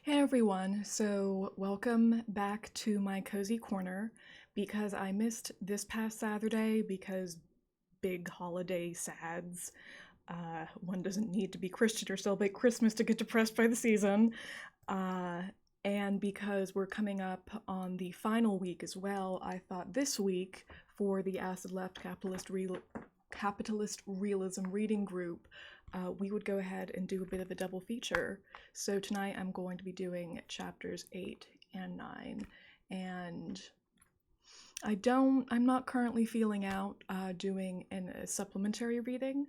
Hey everyone, so welcome back to my cozy corner because I missed this past Saturday because big holiday sads. One doesn't need to be Christian or celebrate Christmas to get depressed by the season. Uh, and because we're coming up on the final week as well, I thought this week for the Acid Left Capitalist Realism Reading Group, we would go ahead and do a bit of a double feature. So tonight I'm going to be doing chapters 8 and 9. And I'm not currently feeling out doing a supplementary reading,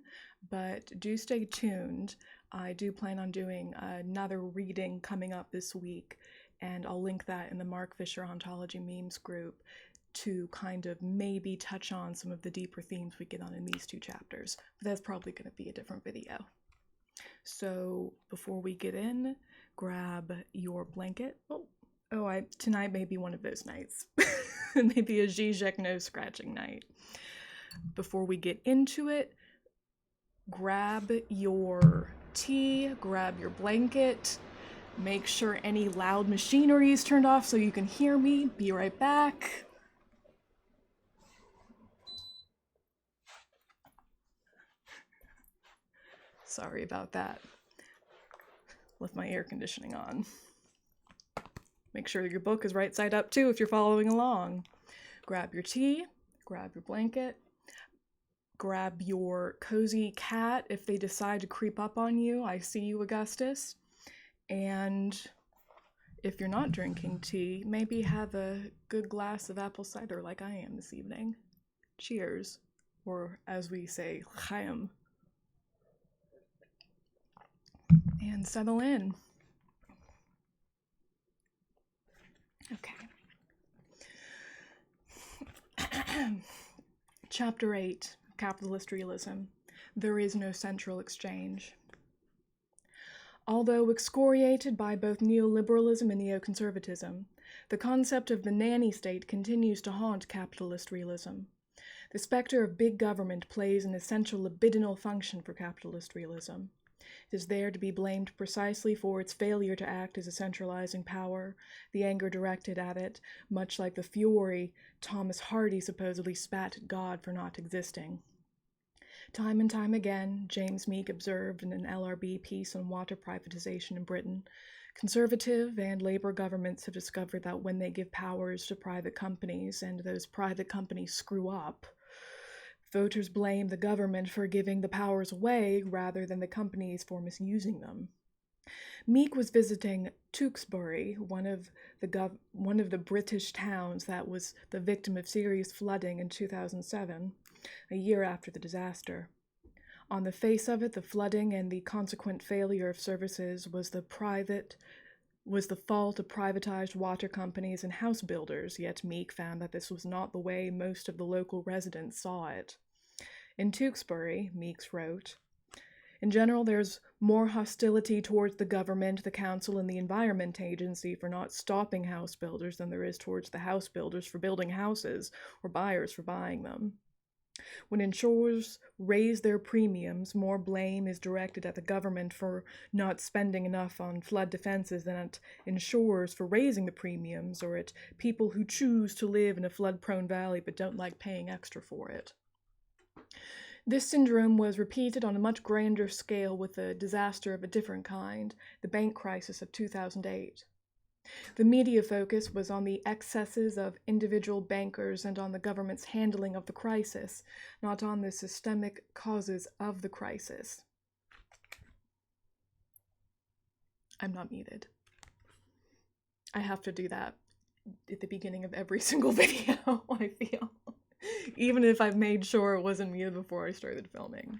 but do stay tuned. I do plan on doing another reading coming up this week, and I'll link that in the Mark Fisher Ontology Memes group to kind of maybe touch on some of the deeper themes we get on in these two chapters. But that's probably going to be a different video. So before we get in, grab your blanket. Tonight may be one of those nights. Maybe a Zizek nose scratching night. Before we get into it, grab your tea, grab your blanket, make sure any loud machinery is turned off so you can hear me. Be right back. Sorry about that. Left my air conditioning on. Make sure your book is right side up too if you're following along. Grab your tea, grab your blanket, grab your cozy cat if they decide to creep up on you. I see you, Augustus. And if you're not drinking tea, maybe have a good glass of apple cider like I am this evening. Cheers. Or as we say, l'chaim. And settle in. Okay. Chapter 8, Capitalist Realism. There is no central exchange. Although excoriated by both neoliberalism and neoconservatism, the concept of the nanny state continues to haunt capitalist realism. The specter of big government plays an essential libidinal function for capitalist realism. It is there to be blamed precisely for its failure to act as a centralizing power, the anger directed at it, much like the fury Thomas Hardy supposedly spat at God for not existing. Time and time again, James Meek observed in an LRB piece on water privatization in Britain, conservative and Labour governments have discovered that when they give powers to private companies and those private companies screw up, voters blame the government for giving the powers away rather than the companies for misusing them. Meek was visiting Tewkesbury, one of the British towns that was the victim of serious flooding in 2007, a year after the disaster. On the face of it, the flooding and the consequent failure of services was the fault of privatized water companies and house builders, yet Meek found that this was not the way most of the local residents saw it. In Tewkesbury, Meeks wrote, in general, there's more hostility towards the government, the council, and the Environment Agency for not stopping house builders than there is towards the house builders for building houses or buyers for buying them. When insurers raise their premiums, more blame is directed at the government for not spending enough on flood defenses than at insurers for raising the premiums, or at people who choose to live in a flood-prone valley but don't like paying extra for it. This syndrome was repeated on a much grander scale with a disaster of a different kind, the bank crisis of 2008. The media focus was on the excesses of individual bankers and on the government's handling of the crisis, not on the systemic causes of the crisis. I'm not muted. I have to do that at the beginning of every single video, I feel. Even if I've made sure it wasn't muted before I started filming.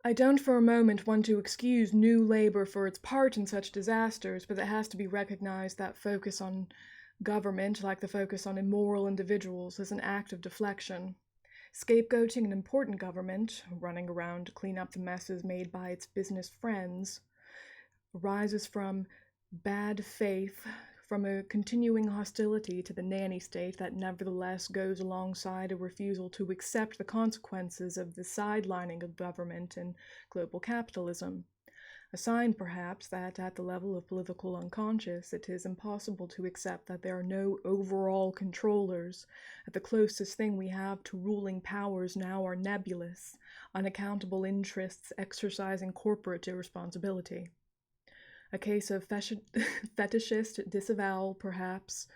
I don't for a moment want to excuse New Labour for its part in such disasters, but it has to be recognized that focus on government, like the focus on immoral individuals, is an act of deflection. Scapegoating an important government, running around to clean up the messes made by its business friends, arises from bad faith from a continuing hostility to the nanny state that nevertheless goes alongside a refusal to accept the consequences of the sidelining of government and global capitalism. A sign, perhaps, that at the level of political unconscious it is impossible to accept that there are no overall controllers, that the closest thing we have to ruling powers now are nebulous, unaccountable interests exercising corporate irresponsibility. A case of fetishist disavowal, perhaps.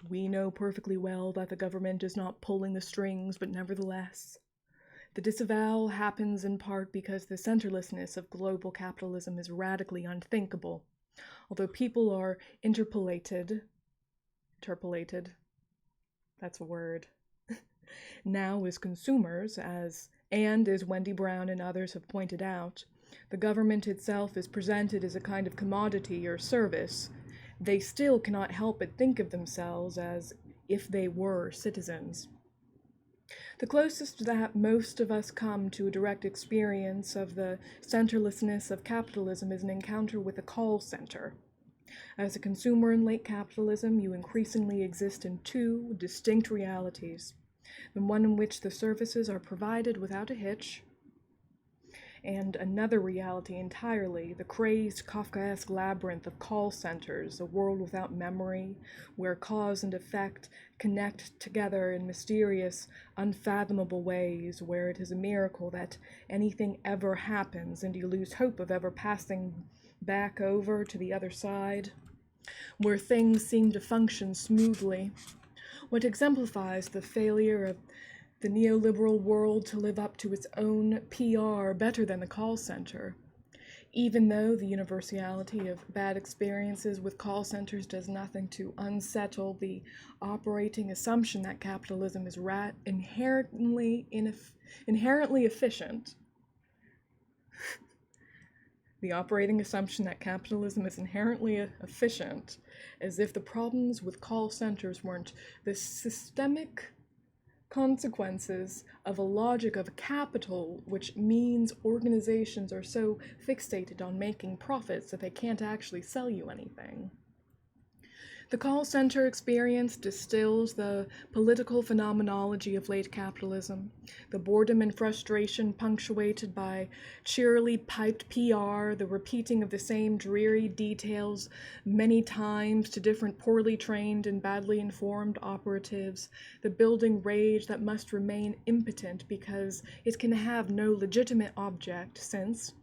We know perfectly well that the government is not pulling the strings, but nevertheless. The disavowal happens in part because the centerlessness of global capitalism is radically unthinkable. Although people are interpolated, that's a word, now as consumers, as Wendy Brown and others have pointed out, the government itself is presented as a kind of commodity or service. They still cannot help but think of themselves as if they were citizens. The closest that most of us come to a direct experience of the centerlessness of capitalism is an encounter with a call center. As a consumer in late capitalism, you increasingly exist in two distinct realities. The one in which the services are provided without a hitch, and another reality entirely, the crazed Kafkaesque labyrinth of call centers, a world without memory, where cause and effect connect together in mysterious, unfathomable ways, where it is a miracle that anything ever happens and you lose hope of ever passing back over to the other side, where things seem to function smoothly. What exemplifies the failure of the neoliberal world to live up to its own PR better than the call center. Even though the universality of bad experiences with call centers does nothing to unsettle the operating assumption that capitalism is inherently efficient. The operating assumption that capitalism is inherently efficient, as if the problems with call centers weren't the systemic consequences of a logic of capital, which means organizations are so fixated on making profits that they can't actually sell you anything. The call center experience distills the political phenomenology of late capitalism, the boredom and frustration punctuated by cheerily piped PR, the repeating of the same dreary details many times to different poorly trained and badly informed operatives, the building rage that must remain impotent because it can have no legitimate object, since,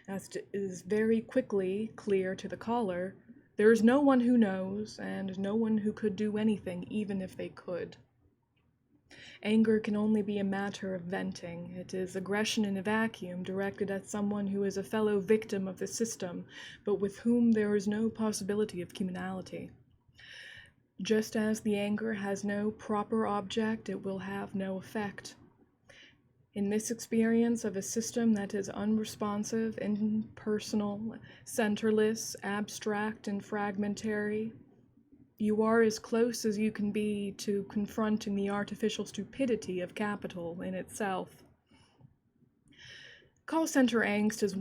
as is very quickly clear to the caller, there is no one who knows, and no one who could do anything, even if they could. Anger can only be a matter of venting. It is aggression in a vacuum, directed at someone who is a fellow victim of the system, but with whom there is no possibility of communality. Just as the anger has no proper object, it will have no effect. In this experience of a system that is unresponsive, impersonal, centerless, abstract, and fragmentary, you are as close as you can be to confronting the artificial stupidity of capital in itself. Call center angst is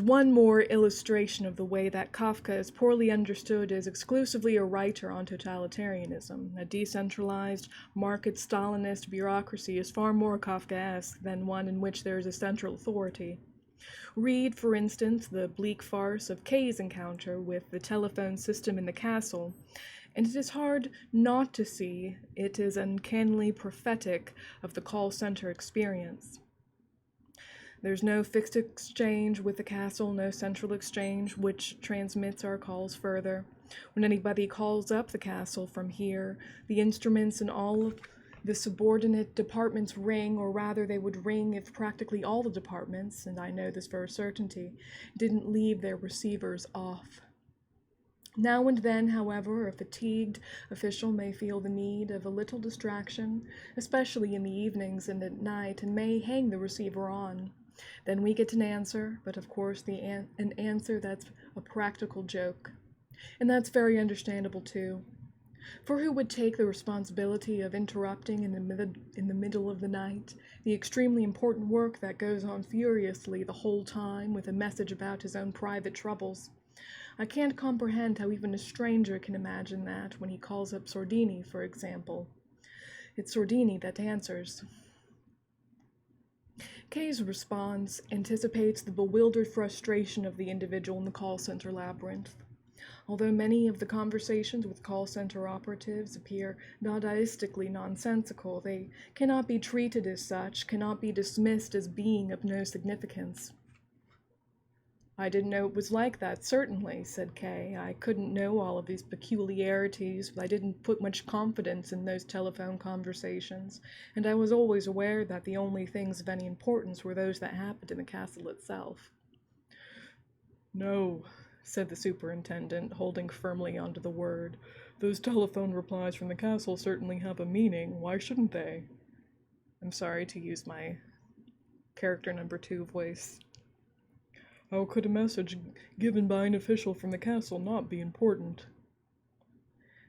one more illustration of the way that Kafka is poorly understood as exclusively a writer on totalitarianism. A decentralized, market-Stalinist bureaucracy is far more Kafkaesque than one in which there is a central authority. Read, for instance, the bleak farce of Kay's encounter with the telephone system in the castle, and it is hard not to see it is uncannily prophetic of the call center experience. There's no fixed exchange with the castle, no central exchange which transmits our calls further. When anybody calls up the castle from here, the instruments in all of the subordinate departments ring, or rather they would ring if practically all the departments, and I know this for a certainty, didn't leave their receivers off. Now and then, however, a fatigued official may feel the need of a little distraction, especially in the evenings and at night, and may hang the receiver on. Then we get an answer, but of course an answer that's a practical joke. And that's very understandable too. For who would take the responsibility of interrupting in the middle of the night the extremely important work that goes on furiously the whole time with a message about his own private troubles? I can't comprehend how even a stranger can imagine that when he calls up Sordini, for example. It's Sordini that answers. Kay's response anticipates the bewildered frustration of the individual in the call center labyrinth. Although many of the conversations with call center operatives appear dadaistically nonsensical, they cannot be treated as such, cannot be dismissed as being of no significance. I didn't know it was like that, certainly, said Kay. I couldn't know all of these peculiarities, but I didn't put much confidence in those telephone conversations, and I was always aware that the only things of any importance were those that happened in the castle itself. No, said the superintendent, holding firmly onto the word. Those telephone replies from the castle certainly have a meaning. Why shouldn't they? I'm sorry to use my character number 2 voice. How could a message given by an official from the castle not be important?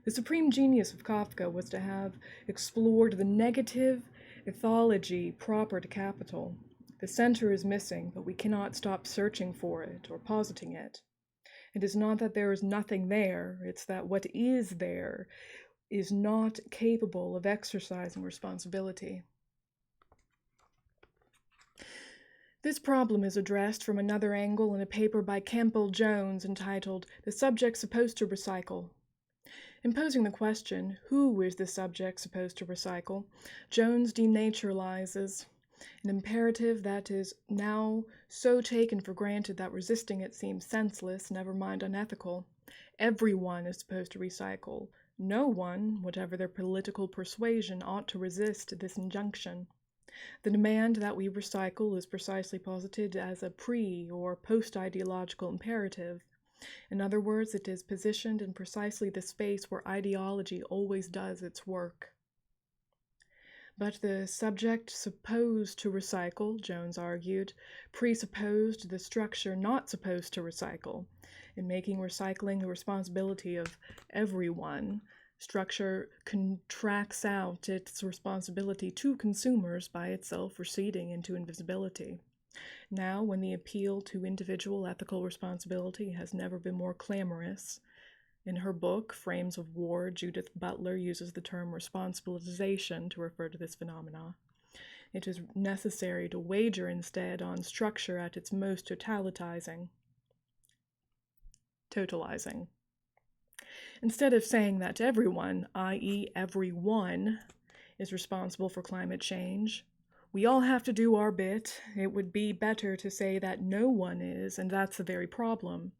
The supreme genius of Kafka was to have explored the negative ethology proper to capital. The center is missing, but we cannot stop searching for it or positing it. It is not that there is nothing there, it's that what is there is not capable of exercising responsibility. This problem is addressed from another angle in a paper by Campbell-Jones entitled "The Subject Supposed to Recycle." In posing the question, who is the subject supposed to recycle, Jones denaturalizes an imperative that is now so taken for granted that resisting it seems senseless, never mind unethical. Everyone is supposed to recycle. No one, whatever their political persuasion, ought to resist this injunction. The demand that we recycle is precisely posited as a pre- or post-ideological imperative. In other words, it is positioned in precisely the space where ideology always does its work. But the subject supposed to recycle, Jones argued, presupposed the structure not supposed to recycle. In making recycling the responsibility of everyone, structure contracts out its responsibility to consumers by itself receding into invisibility. Now, when the appeal to individual ethical responsibility has never been more clamorous, in her book, Frames of War, Judith Butler uses the term responsibilization to refer to this phenomena. It is necessary to wager instead on structure at its most totalizing. Instead of saying that everyone, i.e. everyone, is responsible for climate change, we all have to do our bit. It would be better to say that no one is, and that's the very problem.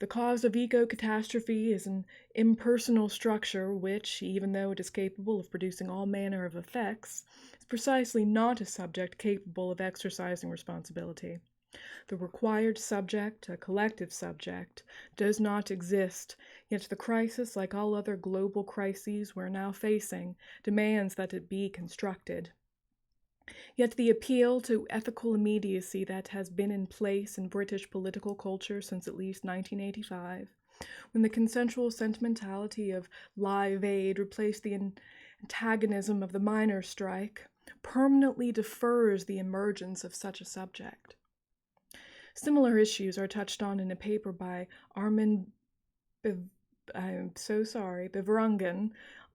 The cause of eco-catastrophe is an impersonal structure which, even though it is capable of producing all manner of effects, is precisely not a subject capable of exercising responsibility. The required subject, a collective subject, does not exist, yet the crisis, like all other global crises we're now facing, demands that it be constructed. Yet the appeal to ethical immediacy that has been in place in British political culture since at least 1985, when the consensual sentimentality of Live Aid replaced the antagonism of the miners' strike, permanently defers the emergence of such a subject. Similar issues are touched on in a paper by Armin Beverangen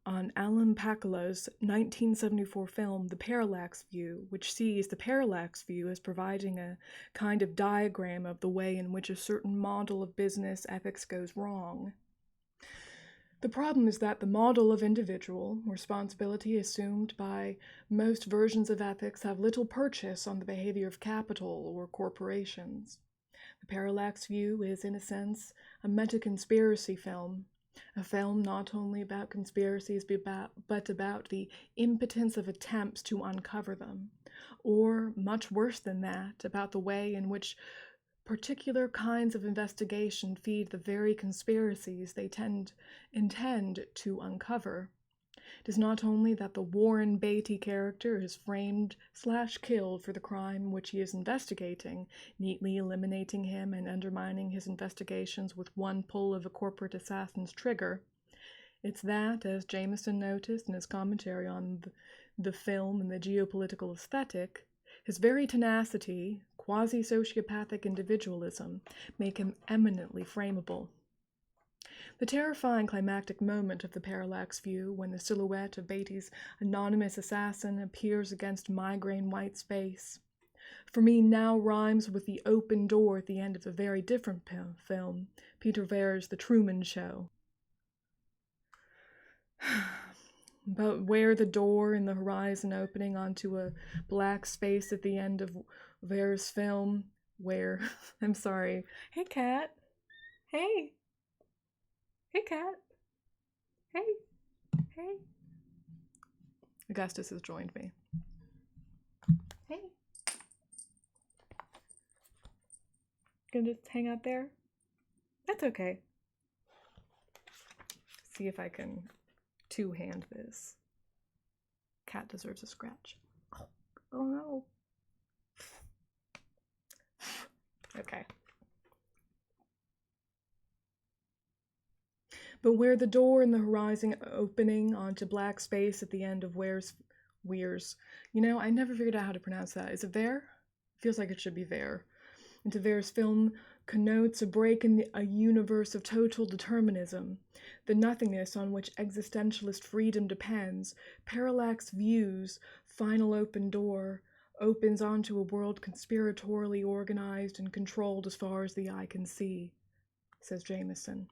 on Alan Pakula's 1974 film The Parallax View, which sees the parallax view as providing a kind of diagram of the way in which a certain model of business ethics goes wrong. The problem is that the model of individual responsibility assumed by most versions of ethics have little purchase on the behavior of capital or corporations. The Parallax View is, in a sense, a meta-conspiracy film, a film not only about conspiracies but about the impotence of attempts to uncover them, or, much worse than that, about the way in which particular kinds of investigation feed the very conspiracies they intend to uncover. It is not only that the Warren Beatty character is framed/killed for the crime which he is investigating, neatly eliminating him and undermining his investigations with one pull of a corporate assassin's trigger. It's that, as Jameson noticed in his commentary on the film and the geopolitical aesthetic, his very tenacity, quasi-sociopathic individualism make him eminently frameable. The terrifying climactic moment of the parallax view, when the silhouette of Beatty's anonymous assassin appears against migraine white space, for me now rhymes with the open door at the end of a very different film, Peter Wehr's The Truman Show. But where the door in the horizon opening onto a black space at the end of Wehr's film, where, I'm sorry, hey cat, hey cat, hey. Augustus has joined me. Hey. Gonna just hang out there? That's okay. See if I can two-hand this. Cat deserves a scratch. Oh no. Okay. But where the door in the horizon opening onto black space at the end of Wehr's, I never figured out how to pronounce that. Is it Wehr? Feels like it should be Wehr. Into Wehr's film connotes a break in a universe of total determinism, the nothingness on which existentialist freedom depends. Parallax View's final open door opens onto a world conspiratorially organized and controlled as far as the eye can see, says Jameson.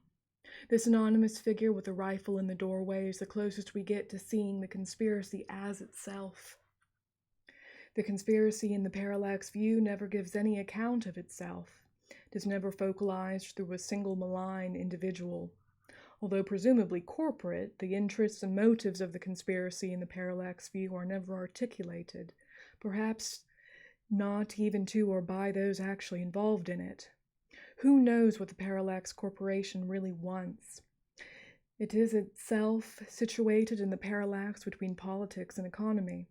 This anonymous figure with a rifle in the doorway is the closest we get to seeing the conspiracy as itself. The conspiracy in the parallax view never gives any account of itself. It is never focalized through a single malign individual. Although presumably corporate, the interests and motives of the conspiracy in the parallax view are never articulated, perhaps not even to or by those actually involved in it. Who knows what the Parallax Corporation really wants? It is itself situated in the parallax between politics and economy.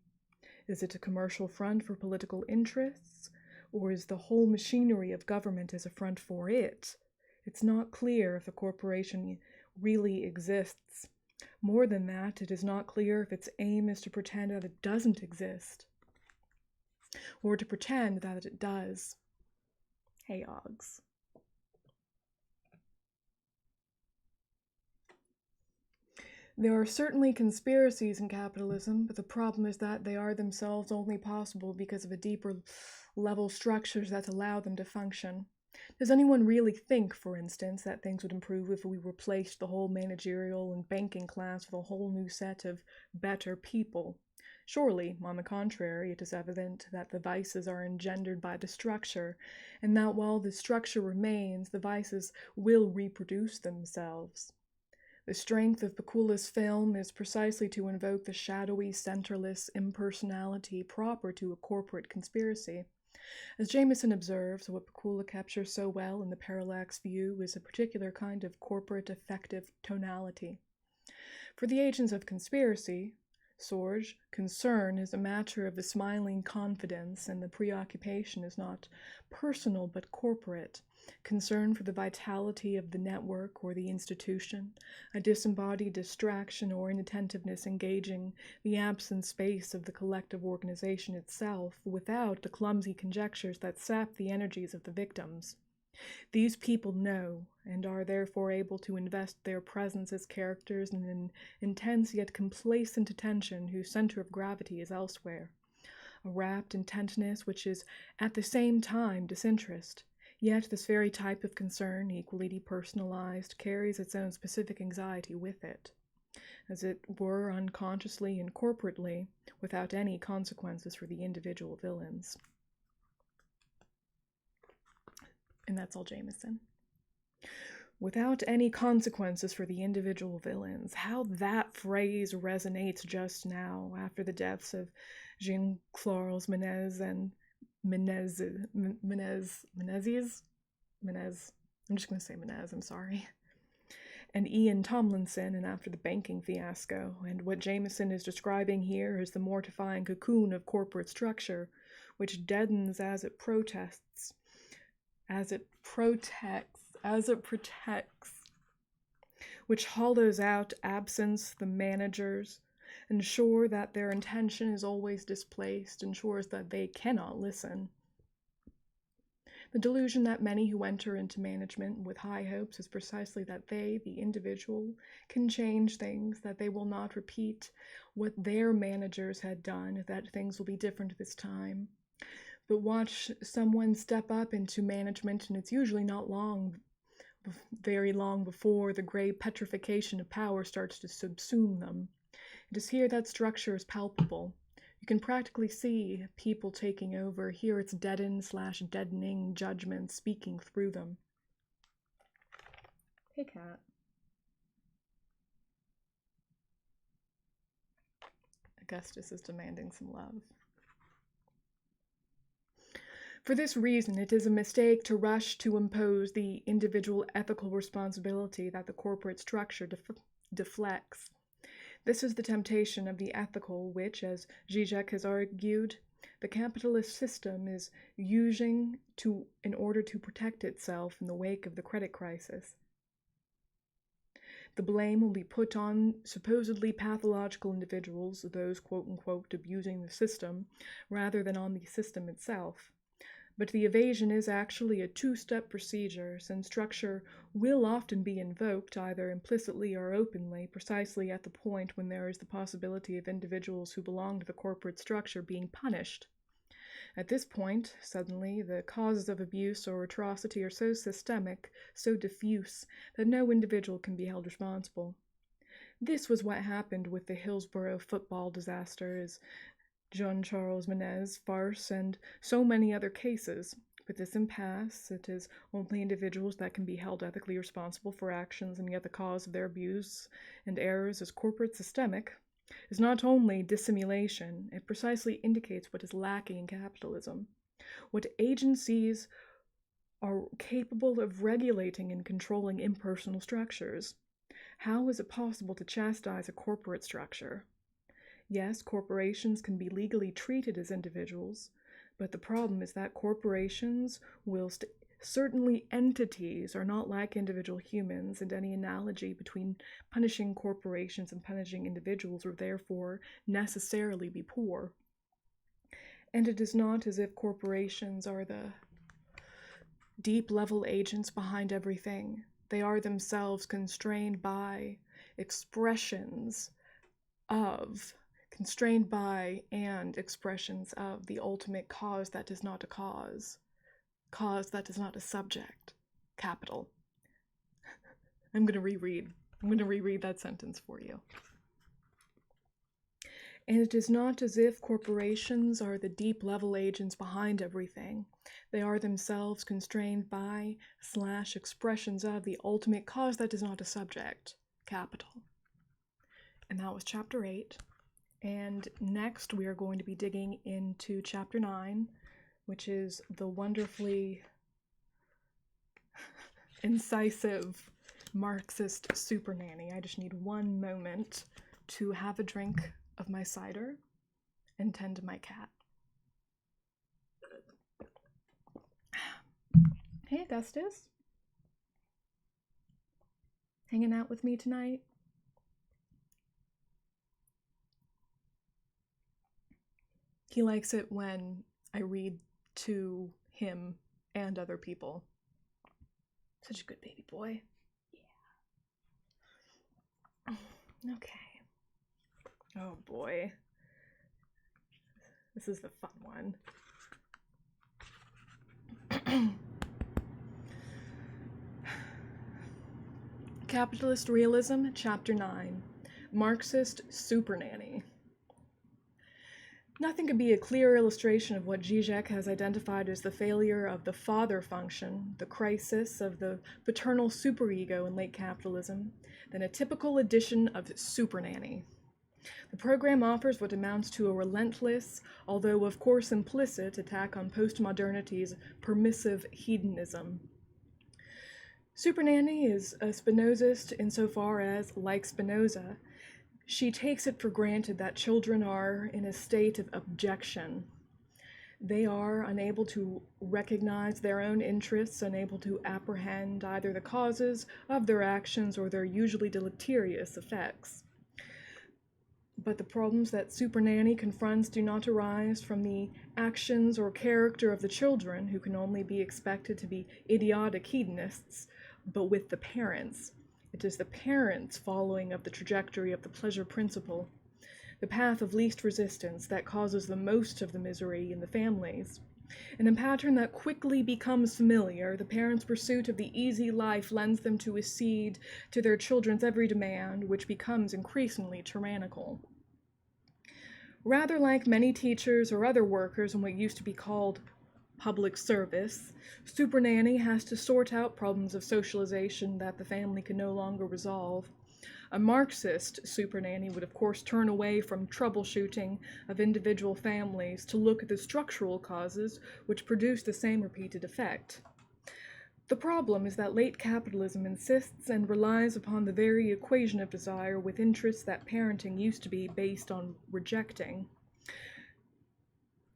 Is it a commercial front for political interests, or is the whole machinery of government as a front for it? It's not clear if the corporation really exists. More than that, it is not clear if its aim is to pretend that it doesn't exist, or to pretend that it does. Hey, Oggs. There are certainly conspiracies in capitalism, but the problem is that they are themselves only possible because of a deeper level structures that allow them to function. Does anyone really think, for instance, that things would improve if we replaced the whole managerial and banking class with a whole new set of better people? Surely, on the contrary, it is evident that the vices are engendered by the structure, and that while the structure remains, the vices will reproduce themselves. The strength of Pakula's film is precisely to invoke the shadowy, centerless impersonality proper to a corporate conspiracy. As Jameson observes, what Pakula captures so well in the parallax view is a particular kind of corporate affective tonality. For the agents of conspiracy, Sorge, concern is a matter of the smiling confidence, and the preoccupation is not personal but corporate. Concern for the vitality of the network or the institution, a disembodied distraction or inattentiveness engaging the absent space of the collective organization itself without the clumsy conjectures that sap the energies of the victims. These people know, and are therefore able to invest their presence as characters in an intense yet complacent attention whose center of gravity is elsewhere. A rapt intentness which is at the same time disinterest. Yet this very type of concern, equally depersonalized, carries its own specific anxiety with it, as it were unconsciously and corporately, without any consequences for the individual villains. And that's all Jameson. Without any consequences for the individual villains. How that phrase resonates just now after the deaths of Jean-Charles Menez and Menez. I'm just going to say Menez, I'm sorry. And Ian Tomlinson, and after the banking fiasco. And what Jameson is describing here is the mortifying cocoon of corporate structure, which deadens as it protects, which hollows out absence, the managers, ensure that their intention is always displaced, ensures that they cannot listen. The delusion that many who enter into management with high hopes is precisely that they, the individual, can change things, that they will not repeat what their managers had done, that things will be different this time. But watch someone step up into management, and it's usually not very long before the gray petrification of power starts to subsume them. It is here that structure is palpable. You can practically see people taking over, hear its deadened/deadening judgment speaking through them. Hey, cat. Augustus is demanding some love. For this reason, it is a mistake to rush to impose the individual ethical responsibility that the corporate structure deflects. This is the temptation of the ethical, which, as Zizek has argued, the capitalist system is using in order to protect itself in the wake of the credit crisis. The blame will be put on supposedly pathological individuals, those quote-unquote abusing the system, rather than on the system itself. But the evasion is actually a two-step procedure, since structure will often be invoked, either implicitly or openly, precisely at the point when there is the possibility of individuals who belong to the corporate structure being punished. At this point, suddenly, the causes of abuse or atrocity are so systemic, so diffuse, that no individual can be held responsible. This was what happened with the Hillsborough football disasters, Jean-Charles Menez farce, and so many other cases. With this impasse, it is only individuals that can be held ethically responsible for actions, and yet the cause of their abuse and errors is corporate systemic, is not only dissimulation, it precisely indicates what is lacking in capitalism, what agencies are capable of regulating and controlling impersonal structures. How is it possible to chastise a corporate structure? Yes, corporations can be legally treated as individuals, but the problem is that corporations, whilst certainly entities, are not like individual humans, and any analogy between punishing corporations and punishing individuals would therefore necessarily be poor. And it is not as if corporations are the deep-level agents behind everything. They are themselves constrained by expressions and expressions of the ultimate cause that is not a cause that is not a subject, capital. I'm going to reread that sentence for you. And it is not as if corporations are the deep-level agents behind everything. They are themselves constrained by / expressions of the ultimate cause that is not a subject, capital. And that was chapter 8. And next we are going to be digging into chapter 9, which is the wonderfully incisive Marxist super nanny. I just need one moment to have a drink of my cider and tend to my cat. Hey, Augustus. Hanging out with me tonight? He likes it when I read to him and other people. Such a good baby boy. Yeah. Okay. Oh boy. This is the fun one. Capitalist Realism, Chapter 9. Marxist Super Nanny. Nothing could be a clearer illustration of what Zizek has identified as the failure of the father function, the crisis of the paternal superego in late capitalism, than a typical edition of Super Nanny. The program offers what amounts to a relentless, although of course implicit, attack on postmodernity's permissive hedonism. Super Nanny is a Spinozist insofar as, like Spinoza, she takes it for granted that children are in a state of abjection. They are unable to recognize their own interests, unable to apprehend either the causes of their actions or their usually deleterious effects. But the problems that Super Nanny confronts do not arise from the actions or character of the children, who can only be expected to be idiotic hedonists, but with the parents. It is the parents' following of the trajectory of the pleasure principle, the path of least resistance, that causes the most of the misery in the families. In a pattern that quickly becomes familiar, the parents' pursuit of the easy life lends them to accede to their children's every demand, which becomes increasingly tyrannical. Rather like many teachers or other workers in what used to be called public service, Super Nanny has to sort out problems of socialization that the family can no longer resolve. A Marxist Super Nanny would of course turn away from troubleshooting of individual families to look at the structural causes which produce the same repeated effect. The problem is that late capitalism insists and relies upon the very equation of desire with interests that parenting used to be based on rejecting.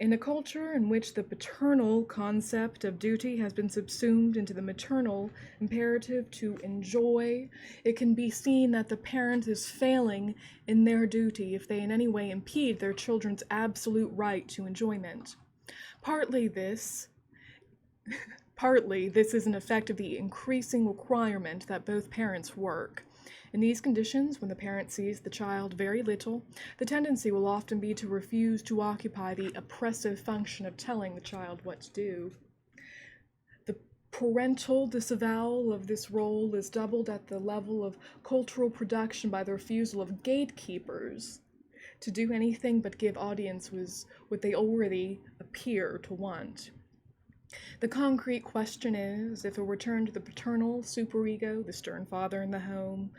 In a culture in which the paternal concept of duty has been subsumed into the maternal imperative to enjoy, it can be seen that the parent is failing in their duty if they in any way impede their children's absolute right to enjoyment. Partly this is an effect of the increasing requirement that both parents work. In these conditions, when the parent sees the child very little, the tendency will often be to refuse to occupy the oppressive function of telling the child what to do. The parental disavowal of this role is doubled at the level of cultural production by the refusal of gatekeepers to do anything but give audiences what they already appear to want. The concrete question is, if a return to the paternal superego, the stern father in the home,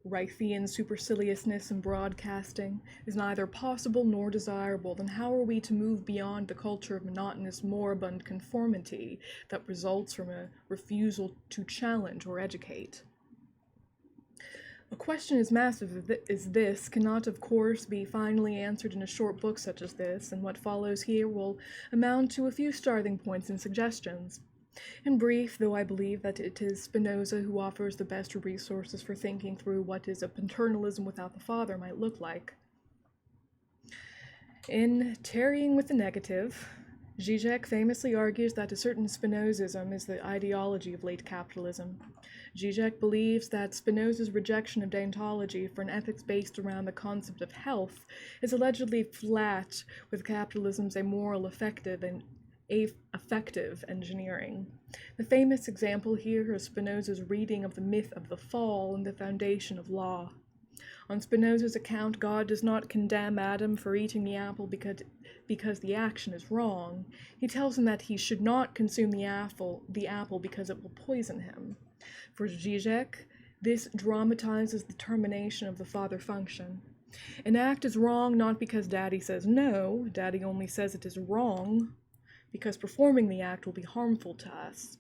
Reithian superciliousness in broadcasting, is neither possible nor desirable, then how are we to move beyond the culture of monotonous, moribund conformity that results from a refusal to challenge or educate? A question as massive as this cannot, of course, be finally answered in a short book such as this, and what follows here will amount to a few starting points and suggestions. In brief, though I believe that it is Spinoza who offers the best resources for thinking through what is a paternalism without the father might look like. In Tarrying with the Negative, Zizek famously argues that a certain Spinozism is the ideology of late capitalism. Zizek believes that Spinoza's rejection of deontology for an ethics based around the concept of health is allegedly flat with capitalism's amoral affective engineering. The famous example here is Spinoza's reading of the myth of the fall and the foundation of law. On Spinoza's account, God does not condemn Adam for eating the apple because the action is wrong. He tells him that he should not consume the apple because it will poison him. For Zizek, this dramatizes the termination of the father function. An act is wrong not because Daddy says no, Daddy only says it is wrong because performing the act will be harmful to us.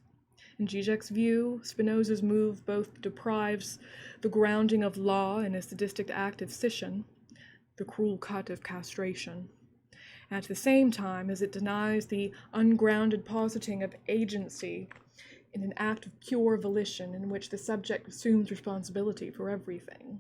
In Zizek's view, Spinoza's move both deprives the grounding of law in a sadistic act of scission, the cruel cut of castration, at the same time as it denies the ungrounded positing of agency in an act of pure volition in which the subject assumes responsibility for everything.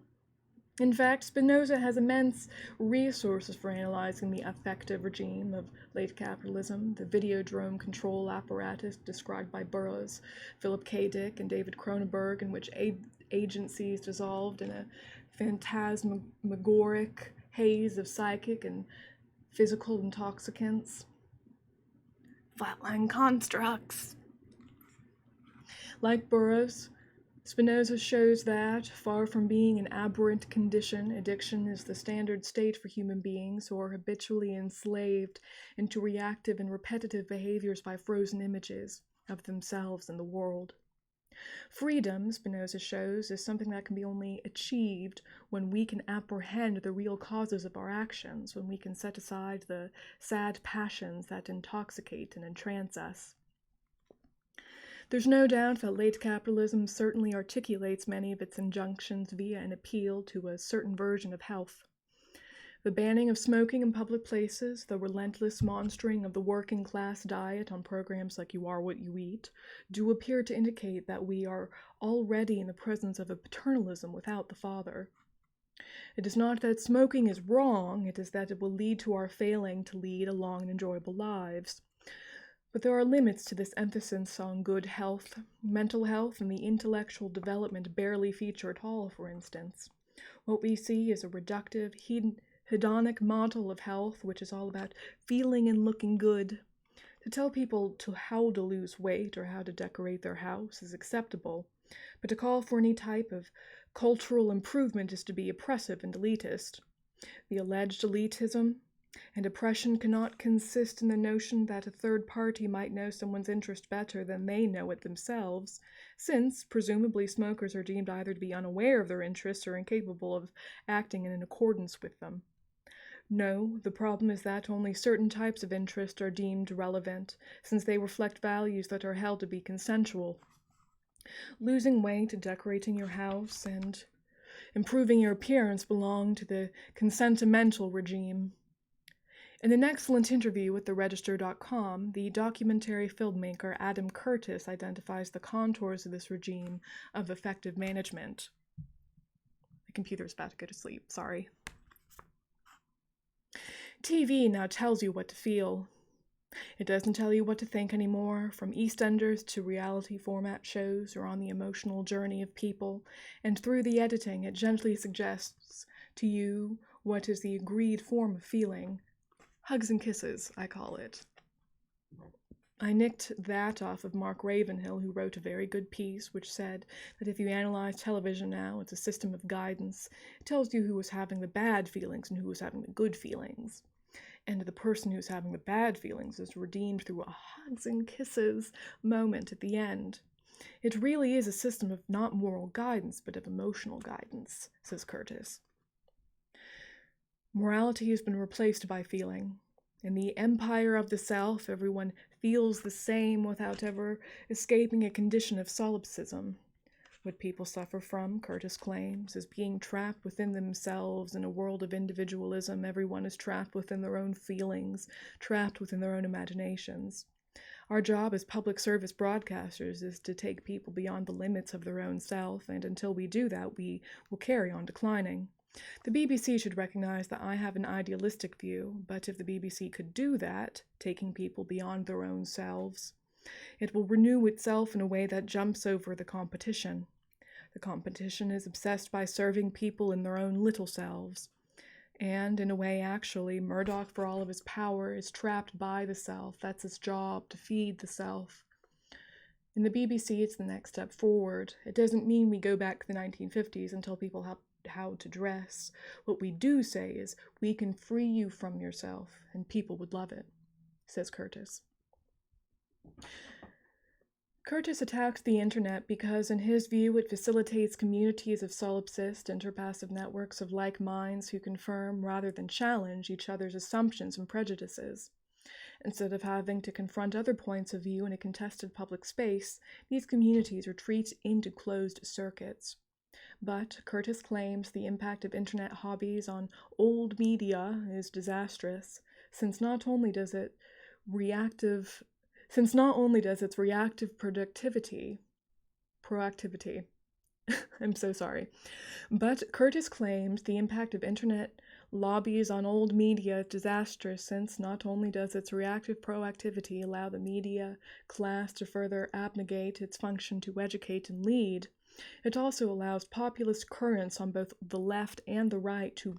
In fact, Spinoza has immense resources for analyzing the affective regime of late capitalism, the Videodrome control apparatus described by Burroughs, Philip K. Dick, and David Cronenberg, in which agency is dissolved in a phantasmagoric haze of psychic and physical intoxicants. Flatline constructs. Like Burroughs, Spinoza shows that, far from being an aberrant condition, addiction is the standard state for human beings who are habitually enslaved into reactive and repetitive behaviors by frozen images of themselves and the world. Freedom, Spinoza shows, is something that can be only achieved when we can apprehend the real causes of our actions, when we can set aside the sad passions that intoxicate and entrance us. There's no doubt that late capitalism certainly articulates many of its injunctions via an appeal to a certain version of health. The banning of smoking in public places, the relentless monitoring of the working class diet on programs like You Are What You Eat, do appear to indicate that we are already in the presence of a paternalism without the father. It is not that smoking is wrong, it is that it will lead to our failing to lead a long and enjoyable lives. But there are limits to this emphasis on good health. Mental health and the intellectual development barely feature at all, for instance. What we see is a reductive, hedonic model of health, which is all about feeling and looking good. To tell people how to lose weight or how to decorate their house is acceptable, but to call for any type of cultural improvement is to be oppressive and elitist. The alleged elitism and oppression cannot consist in the notion that a third party might know someone's interest better than they know it themselves, since, presumably, smokers are deemed either to be unaware of their interests or incapable of acting in accordance with them. No, the problem is that only certain types of interest are deemed relevant, since they reflect values that are held to be consensual. Losing weight, decorating your house, and improving your appearance belong to the consentimental regime. In an excellent interview with TheRegister.com, the documentary filmmaker Adam Curtis identifies the contours of this regime of effective management. My computer's about to go to sleep, sorry. TV now tells you what to feel. It doesn't tell you what to think anymore, from EastEnders to reality format shows or on the emotional journey of people, and through the editing it gently suggests to you what is the agreed form of feeling. Hugs and kisses, I call it. I nicked that off of Mark Ravenhill, who wrote a very good piece which said that if you analyze television now, it's a system of guidance. It tells you who was having the bad feelings and who was having the good feelings. And the person who's having the bad feelings is redeemed through a hugs and kisses moment at the end. It really is a system of not moral guidance, but of emotional guidance, says Curtis. Morality has been replaced by feeling. In the empire of the self, everyone feels the same without ever escaping a condition of solipsism. What people suffer from, Curtis claims, is being trapped within themselves in a world of individualism. Everyone is trapped within their own feelings, trapped within their own imaginations. Our job as public service broadcasters is to take people beyond the limits of their own self, and until we do that, we will carry on declining. The BBC should recognize that I have an idealistic view, but if the BBC could do that, taking people beyond their own selves, it will renew itself in a way that jumps over the competition. The competition is obsessed by serving people in their own little selves. And, in a way, actually, Murdoch, for all of his power, is trapped by the self. That's his job, to feed the self. In the BBC, it's the next step forward. It doesn't mean we go back to the 1950s and tell people how to dress. What we do say is, we can free you from yourself, and people would love it, says Curtis. Curtis attacks the internet because, in his view, it facilitates communities of solipsist, interpassive networks of like minds who confirm rather than challenge each other's assumptions and prejudices. Instead of having to confront other points of view in a contested public space, these communities retreat into closed circuits. But Curtis claims the impact of internet hobbies on old media is disastrous, since not only does its reactive proactivity, I'm so sorry, but Curtis claims the impact of internet lobbies on old media is disastrous, since not only does its reactive proactivity allow the media class to further abnegate its function to educate and lead, it also allows populist currents on both the left and the right to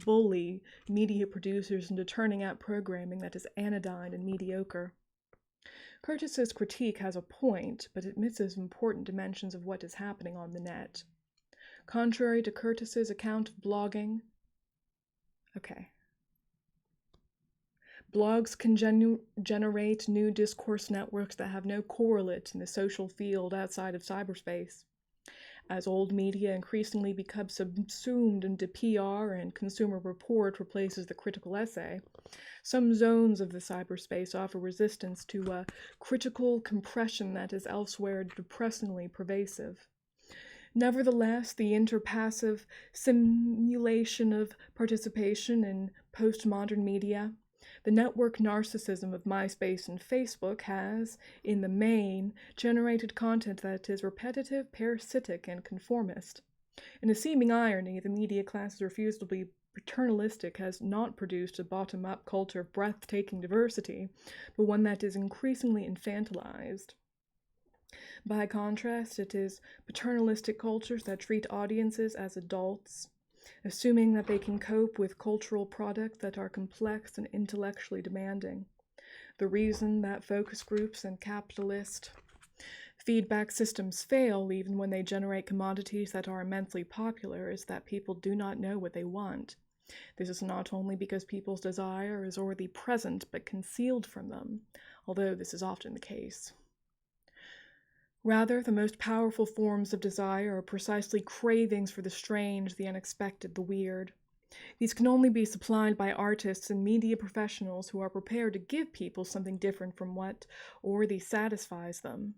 bully media producers into turning out programming that is anodyne and mediocre. Curtis's critique has a point, but it misses important dimensions of what is happening on the net. Contrary to Curtis's account of blogging, blogs can generate new discourse networks that have no correlate in the social field outside of cyberspace. As old media increasingly becomes subsumed into PR and consumer report replaces the critical essay, some zones of the cyberspace offer resistance to a critical compression that is elsewhere depressingly pervasive. Nevertheless, the interpassive simulation of participation in postmodern media, the network narcissism of MySpace and Facebook has, in the main, generated content that is repetitive, parasitic, and conformist. In a seeming irony, the media class's refusal to be paternalistic has not produced a bottom-up culture of breathtaking diversity, but one that is increasingly infantilized. By contrast, it is paternalistic cultures that treat audiences as adults, assuming that they can cope with cultural products that are complex and intellectually demanding. The reason that focus groups and capitalist feedback systems fail even when they generate commodities that are immensely popular is that people do not know what they want. This is not only because people's desire is already present but concealed from them, although this is often the case. Rather, the most powerful forms of desire are precisely cravings for the strange, the unexpected, the weird. These can only be supplied by artists and media professionals who are prepared to give people something different from what already satisfies them.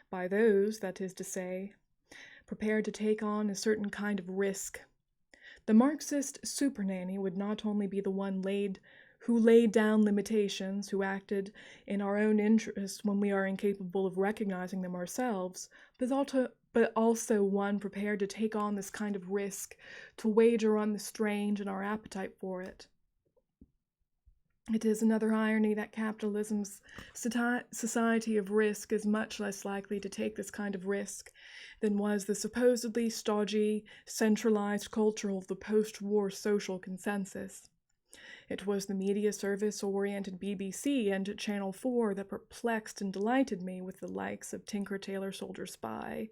By those, that is to say, prepared to take on a certain kind of risk. The Marxist supernanny would not only be the one who laid down limitations, who acted in our own interest when we are incapable of recognizing them ourselves, but also one prepared to take on this kind of risk, to wager on the strange and our appetite for it. It is another irony that capitalism's society of risk is much less likely to take this kind of risk than was the supposedly stodgy, centralized culture of the post-war social consensus. It was the media service-oriented BBC and Channel 4 that perplexed and delighted me with the likes of Tinker Tailor Soldier Spy,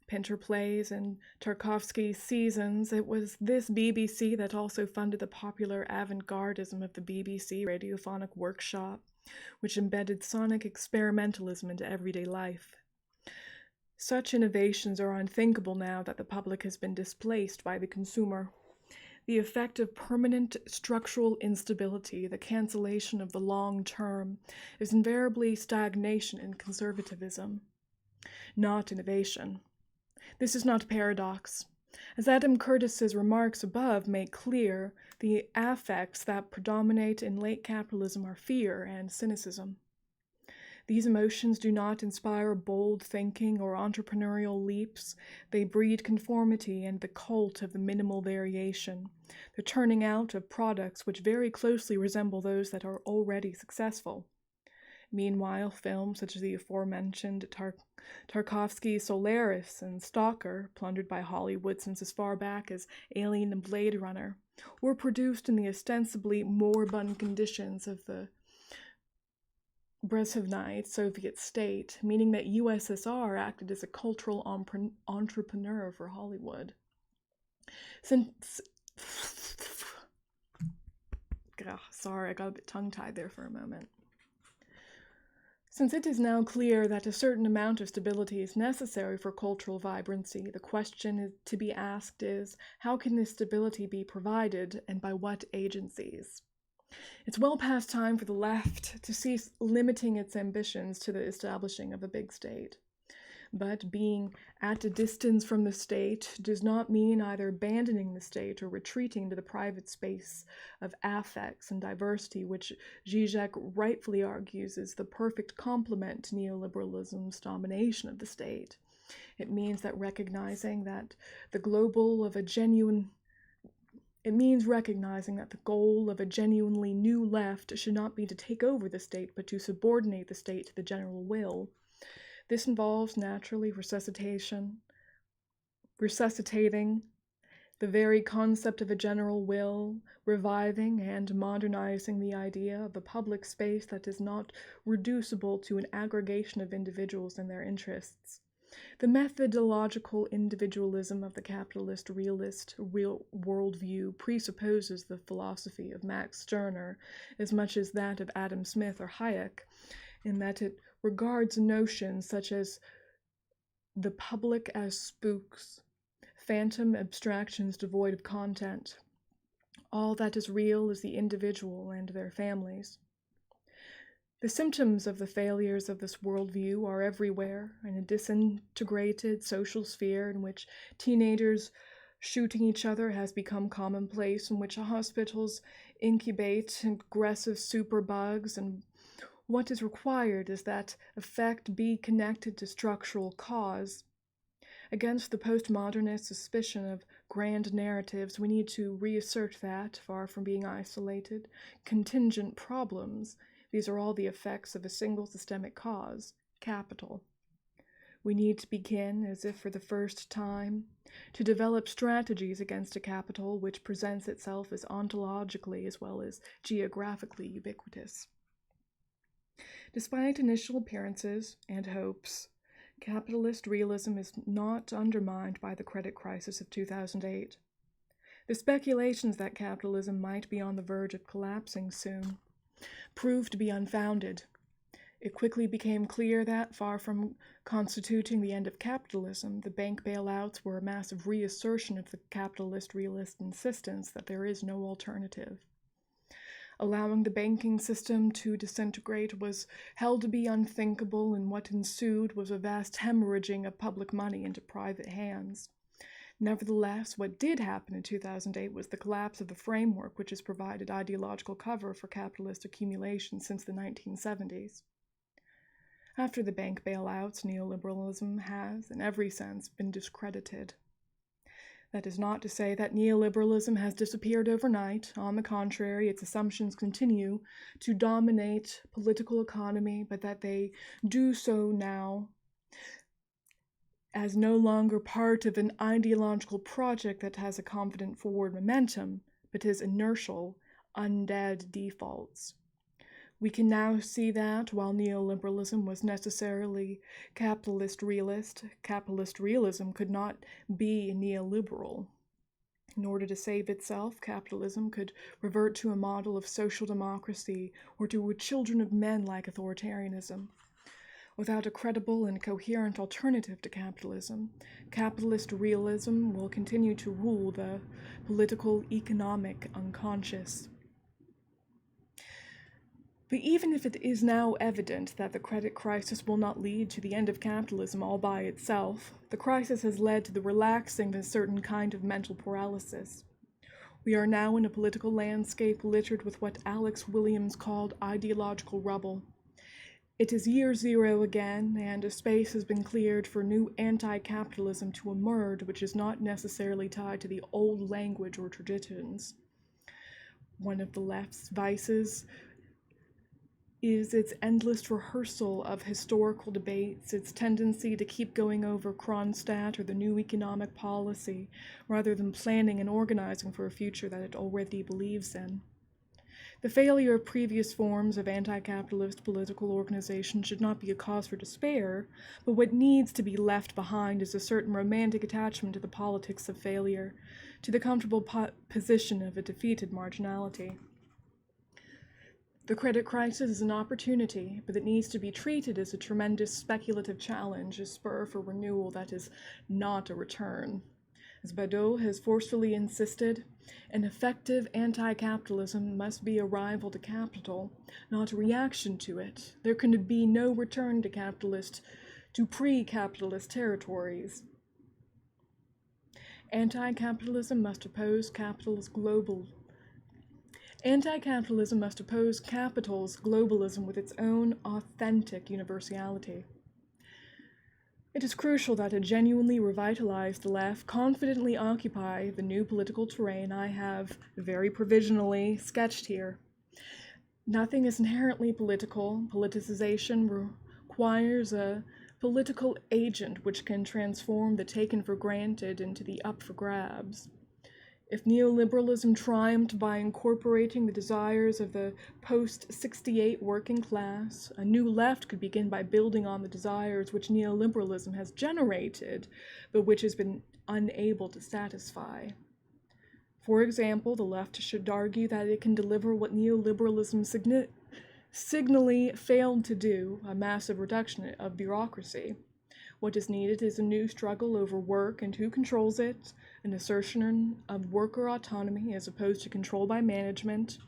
Pinter Plays, and Tarkovsky's Seasons. It was this BBC that also funded the popular avant-gardism of the BBC Radiophonic Workshop, which embedded sonic experimentalism into everyday life. Such innovations are unthinkable now that the public has been displaced by the consumer. The effect of permanent structural instability, the cancellation of the long term, is invariably stagnation and conservatism, not innovation. This is not a paradox. As Adam Curtis's remarks above make clear, the affects that predominate in late capitalism are fear and cynicism. These emotions do not inspire bold thinking or entrepreneurial leaps. They breed conformity and the cult of the minimal variation, the turning out of products which very closely resemble those that are already successful. Meanwhile, films such as the aforementioned Tarkovsky Solaris and Stalker, plundered by Hollywood since as far back as Alien and Blade Runner, were produced in the ostensibly moribund conditions of the Brezhnevite Soviet state, meaning that USSR acted as a cultural entrepreneur for Hollywood. Sorry, I got a bit tongue-tied there for a moment. Since it is now clear that a certain amount of stability is necessary for cultural vibrancy, the question to be asked is, how can this stability be provided, and by what agencies? It's well past time for the left to cease limiting its ambitions to the establishing of a big state. But being at a distance from the state does not mean either abandoning the state or retreating to the private space of affects and diversity, which Zizek rightfully argues is the perfect complement to neoliberalism's domination of the state. It means recognizing that the goal of a genuinely new left should not be to take over the state, but to subordinate the state to the general will. This involves naturally resuscitating the very concept of a general will, reviving and modernizing the idea of a public space that is not reducible to an aggregation of individuals and their interests. The methodological individualism of the capitalist realist worldview presupposes the philosophy of Max Stirner as much as that of Adam Smith or Hayek, in that it regards notions such as the public as spooks, phantom abstractions devoid of content. All that is real is the individual and their families. The symptoms of the failures of this worldview are everywhere, in a disintegrated social sphere in which teenagers shooting each other has become commonplace, in which hospitals incubate aggressive superbugs, and what is required is that effect be connected to structural cause. Against the postmodernist suspicion of grand narratives, we need to reassert that, far from being isolated, contingent problems. These are all the effects of a single systemic cause, capital. We need to begin, as if for the first time, to develop strategies against a capital which presents itself as ontologically as well as geographically ubiquitous. Despite initial appearances and hopes, capitalist realism is not undermined by the credit crisis of 2008. The speculations that capitalism might be on the verge of collapsing soon proved to be unfounded. It quickly became clear that, far from constituting the end of capitalism, the bank bailouts were a massive reassertion of the capitalist realist insistence that there is no alternative. Allowing the banking system to disintegrate was held to be unthinkable, and what ensued was a vast hemorrhaging of public money into private hands. Nevertheless, what did happen in 2008 was the collapse of the framework which has provided ideological cover for capitalist accumulation since the 1970s. After the bank bailouts, neoliberalism has, in every sense, been discredited. That is not to say that neoliberalism has disappeared overnight. On the contrary, its assumptions continue to dominate political economy, but that they do so now as no longer part of an ideological project that has a confident forward momentum, but is inertial, undead defaults. We can now see that, while neoliberalism was necessarily capitalist realist, capitalist realism could not be neoliberal. In order to save itself, capitalism could revert to a model of social democracy or to a children of men-like authoritarianism. Without a credible and coherent alternative to capitalism, capitalist realism will continue to rule the political, economic unconscious. But even if it is now evident that the credit crisis will not lead to the end of capitalism all by itself, the crisis has led to the relaxing of a certain kind of mental paralysis. We are now in a political landscape littered with what Alex Williams called ideological rubble. It is year zero again, and a space has been cleared for new anti-capitalism to emerge, which is not necessarily tied to the old language or traditions. One of the left's vices is its endless rehearsal of historical debates, its tendency to keep going over Kronstadt or the new economic policy, rather than planning and organizing for a future that it already believes in. The failure of previous forms of anti-capitalist political organization should not be a cause for despair, but what needs to be left behind is a certain romantic attachment to the politics of failure, to the comfortable position of a defeated marginality. The credit crisis is an opportunity, but it needs to be treated as a tremendous speculative challenge, a spur for renewal that is not a return. As Badiou has forcefully insisted, an effective anti-capitalism must be a rival to capital, not a reaction to it. There can be no return to pre-capitalist territories. Anti-capitalism must oppose capital's globalism with its own authentic universality. It is crucial that a genuinely revitalized left confidently occupy the new political terrain I have very provisionally sketched here. Nothing is inherently political. Politicization requires a political agent which can transform the taken for granted into the up for grabs. If neoliberalism triumphed by incorporating the desires of the post-68 working class, a new left could begin by building on the desires which neoliberalism has generated, but which has been unable to satisfy. For example, the left should argue that it can deliver what neoliberalism signally failed to do, a massive reduction of bureaucracy. What is needed is a new struggle over work and who controls it, an assertion of worker autonomy as opposed to control by management,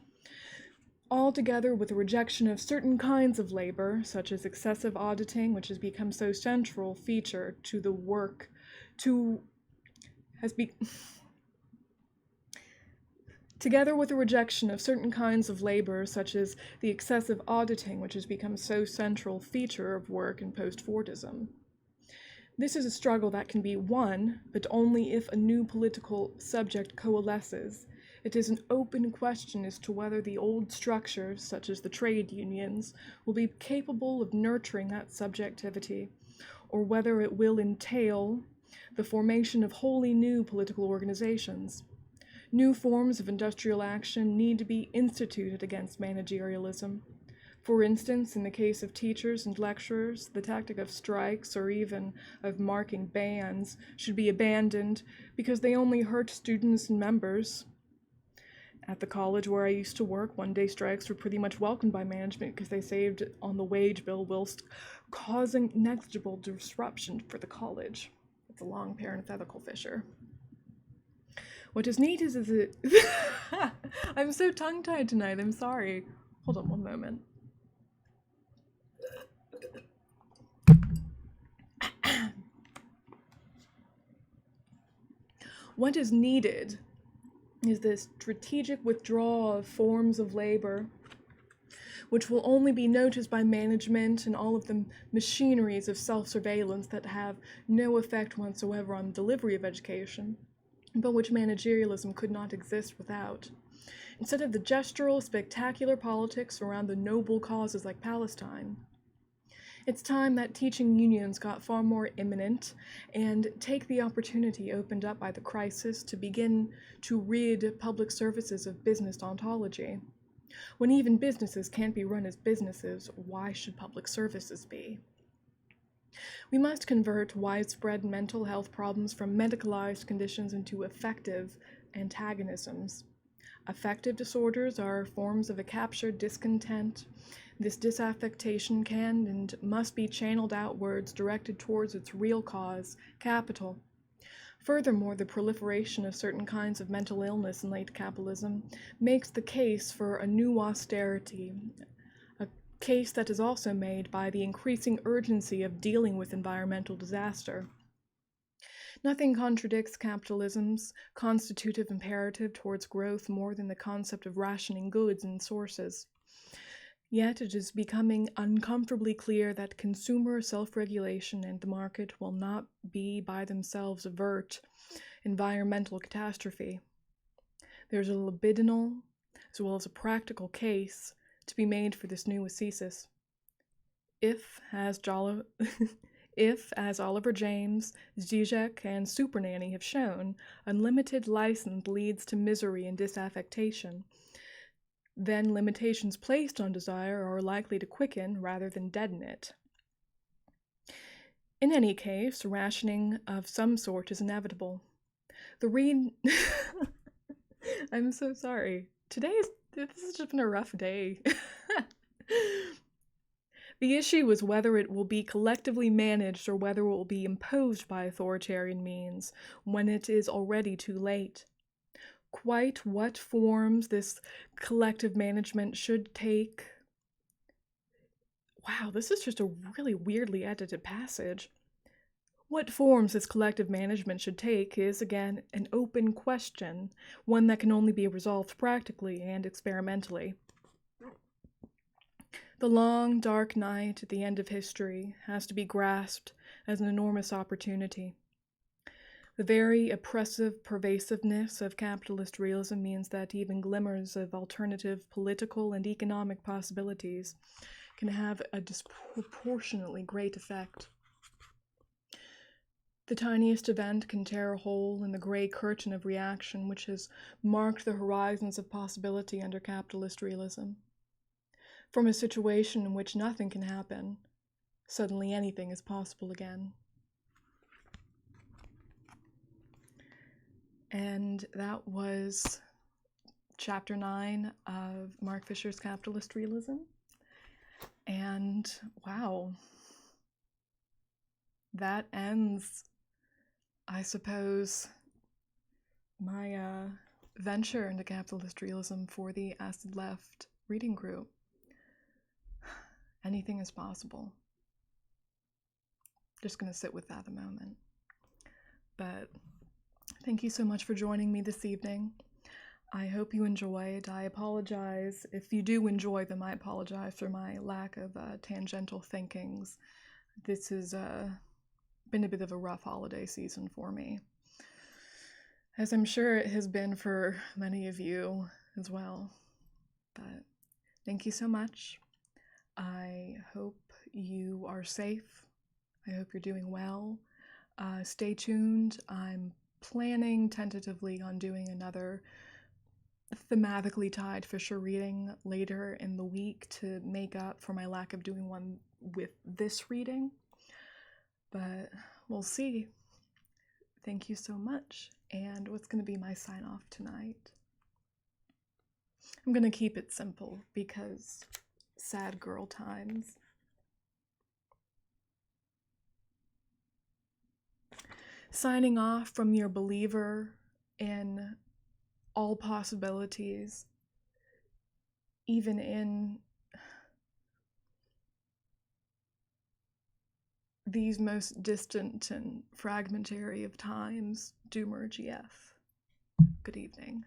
all together with a rejection of certain kinds of labor, such as excessive auditing, which has become so central feature to the work, together with a rejection of certain kinds of labor, such as the excessive auditing, which has become so central feature of work in post-Fordism. This is a struggle that can be won, but only if a new political subject coalesces. It is an open question as to whether the old structures, such as the trade unions, will be capable of nurturing that subjectivity, or whether it will entail the formation of wholly new political organizations. New forms of industrial action need to be instituted against managerialism. For instance, in the case of teachers and lecturers, the tactic of strikes or even of marking bans should be abandoned because they only hurt students and members. At the college where I used to work, one-day strikes were pretty much welcomed by management because they saved on the wage bill whilst causing negligible disruption for the college. It's a long parenthetical, Fisher. What is neat is it... I'm so tongue-tied tonight, I'm sorry. Hold on one moment. What is needed is this strategic withdrawal of forms of labor, which will only be noticed by management and all of the machineries of self-surveillance that have no effect whatsoever on the delivery of education, but which managerialism could not exist without. Instead of the gestural, spectacular politics around the noble causes like Palestine, it's time that teaching unions got far more imminent and take the opportunity opened up by the crisis to begin to rid public services of business ontology. When even businesses can't be run as businesses, why should public services be? We must convert widespread mental health problems from medicalized conditions into effective antagonisms. Affective disorders are forms of a captured discontent. This disaffectation can and must be channeled outwards, directed towards its real cause, capital. Furthermore, the proliferation of certain kinds of mental illness in late capitalism makes the case for a new austerity, a case that is also made by the increasing urgency of dealing with environmental disaster. Nothing contradicts capitalism's constitutive imperative towards growth more than the concept of rationing goods and sources. Yet it is becoming uncomfortably clear that consumer self-regulation and the market will not be by themselves avert environmental catastrophe. There's a libidinal as well as a practical case to be made for this new ascesis. If, as Oliver James, Zizek, and Supernanny have shown, unlimited license leads to misery and disaffectation, then limitations placed on desire are likely to quicken rather than deaden it. In any case, rationing of some sort is inevitable. I'm so sorry. This has just been a rough day. The issue is whether it will be collectively managed or whether it will be imposed by authoritarian means when it is already too late. Quite what forms this collective management should take... Wow, this is just a really weirdly edited passage. What forms this collective management should take is, again, an open question, one that can only be resolved practically and experimentally. The long, dark night at the end of history has to be grasped as an enormous opportunity. The very oppressive pervasiveness of capitalist realism means that even glimmers of alternative political and economic possibilities can have a disproportionately great effect. The tiniest event can tear a hole in the gray curtain of reaction which has marked the horizons of possibility under capitalist realism. From a situation in which nothing can happen, suddenly anything is possible again. And that was chapter 9 of Mark Fisher's Capitalist Realism. And wow, that ends, I suppose, my venture into capitalist realism for the Acid Left reading group. Anything is possible. Just gonna sit with that a moment. But thank you so much for joining me this evening. I hope you enjoyed. I apologize. If you do enjoy them, I apologize for my lack of tangential thinkings. This is been a bit of a rough holiday season for me, as I'm sure it has been for many of you as well. But thank you so much. I hope you are safe. I hope you're doing well. Stay tuned. I'm planning tentatively on doing another thematically tied Fisher reading later in the week to make up for my lack of doing one with this reading. But we'll see. Thank you so much. And what's going to be my sign off tonight? I'm going to keep it simple because sad girl times. Signing off from your believer in all possibilities, even in these most distant and fragmentary of times, Doomer GF. Good evening.